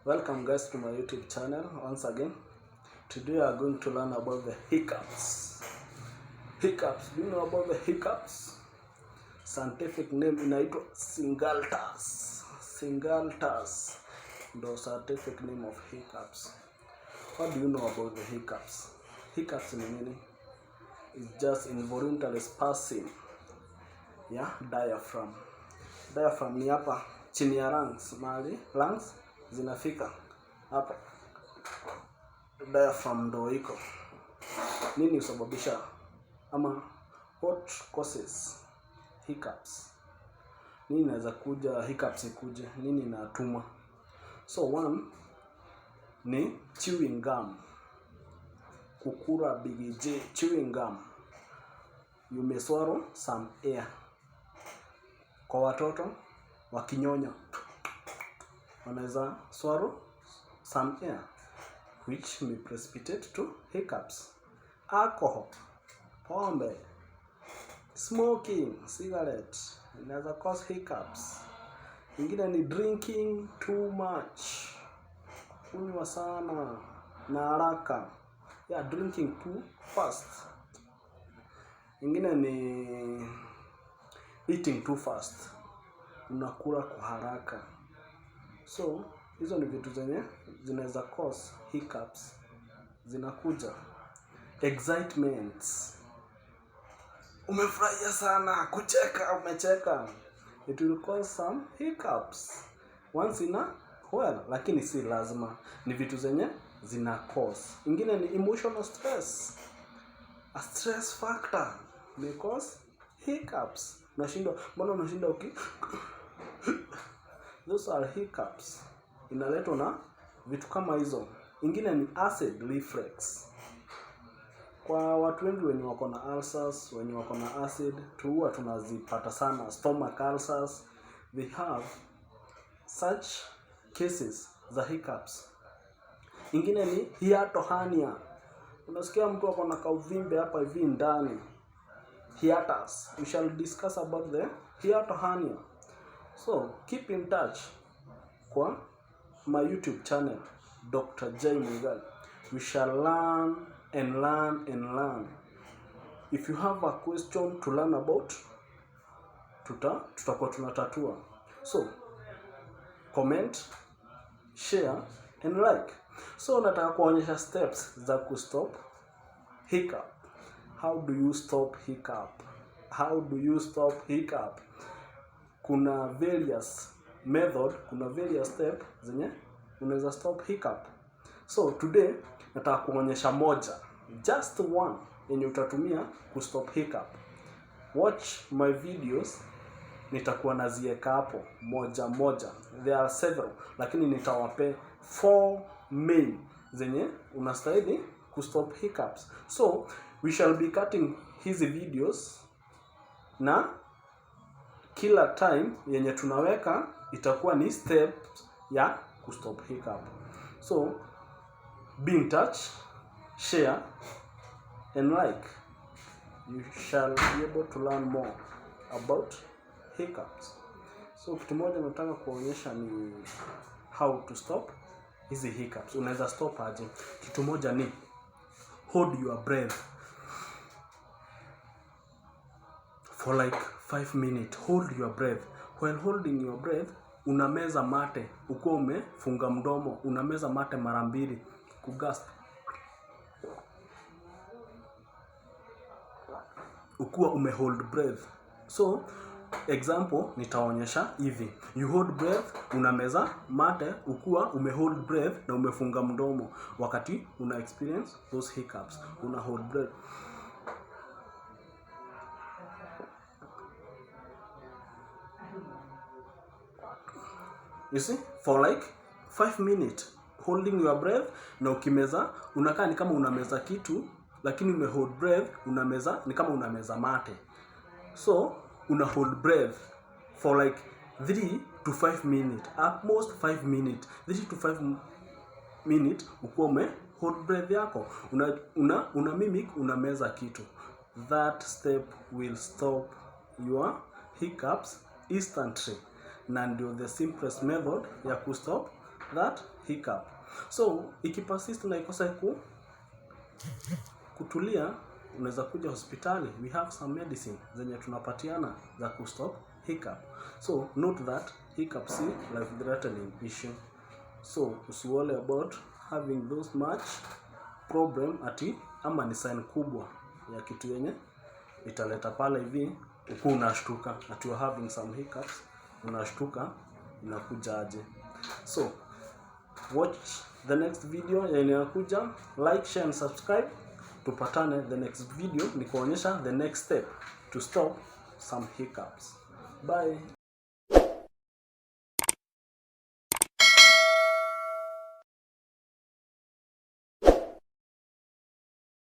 Welcome guys to my YouTube channel once again. Today we are going to learn about the hiccups. Hiccups, do you know about the hiccups? Scientific name inaitwa Singultus. Singultus, the scientific name of hiccups. What do you know about the hiccups? Hiccups ni nini? It's just involuntary spasm. Yeah, diaphragm. Diaphragm ni hapa chini ya lungs, mahali lungs zinafika hapa. Diaphragm ndo iko. Nini husababisha ama what causes hiccups? Nini inaweza kuja hiccups ikuje? Nini inatuma? So one ni chewing gum. Kukura big J, chewing gum. You may swallow some air. Kwa watoto wakinyonya wanaweza swallow some air which may precipitate to hiccups. Alcohol, pombe, smoking, cigarette inaweza cause hiccups. Ingine ni drinking too much, kunywa sana na haraka. Yeah, drinking too fast. Ingine ni eating too fast, unakula kwa haraka. So hizo ni vitu zenye zinaweza cause hiccups. Zinakuja excitement, umefurahia sana, kucheka, umecheka, it will cause some hiccups once in a while, lakini si lazima. Ni vitu zenye zina cause. Ingine ni emotional stress. A stress factor may cause hiccups. Mbona unashinda those are hiccups. Inaletwa na vitu kama hizo. Ingine ni acid reflux. Kwa watu wengi wenye wako na ulcers, wenye wako na acid, huwa tunazipata sana stomach ulcers. They have such cases za hiccups. Ingine ni hiatus. Unasikia mtu wako na kauvimbe hapa hivi ndani. Hiatus. We shall discuss about the hiatus. So keep in touch kwa my YouTube channel Dr. J Mugai. We shall learn and learn and learn. If you have a question to learn about, tutakuwa tunatatua. So comment, share and like. So nataka kuonyesha steps za kustop hiccup. How do you stop hiccup? How do you stop hiccup? Kuna various method, kuna various step zenye unaweza stop hiccup. So today nataka kuonyesha moja, just one yenye utatumia kustop hiccup. Watch my videos, nitakuwa naziweka hapo moja moja. There are several, lakini nitawape 4 main zenye unastahili kustop hiccups. So we shall be cutting hizi videos na kila time yenye tunaweka itakuwa ni steps ya kustop hiccup. So be in touch, share and like. You shall be able to learn more about hiccups. So kitu moja nataka kuonyesha ni how to stop hizi hiccups. Unaweza stop aje? Kitu moja ni hold your breath for like 5 minutes. Hold your breath. While holding your breath, unameza mate. Ukiwa umefunga mdomo, unameza mate mara 2 kugasp. Ukiwa umehold breath. So example nitaonyesha hivi. You hold breath, unameza mate ukiwa umehold breath na umefunga mdomo. Wakati una experience those hiccups, una hold breath. You see, for like 5 minutes holding your breath, na ukimeza unakaa ni kama unameza kitu, lakini umehold breath, unameza ni kama unameza mate. So una hold breath for like 3 to 5 minutes, at most 5 minutes, 3 to 5 minutes ukiwa ume hold breath yako, una mimic unameza kitu. That step will stop your hiccups instantly. Na ndio the simplest method ya kustop that hiccup. So ikipersist na ikosa kutulia, unaweza kuja hospitali. We have some medicine zenye tunapatiana za kustop hiccup. So note that hiccup si life threatening issue. So usiworry about having those much problem ati ama ni sign kubwa ya kitu yenye italeta pale hivi uko unashtuka ati you are having some hiccups, unashtuka inakuja aje. So watch the next video yenye inakuja. Like, share and subscribe. Tupatane the next video nikuonyesha the next step to stop some hiccups. Bye.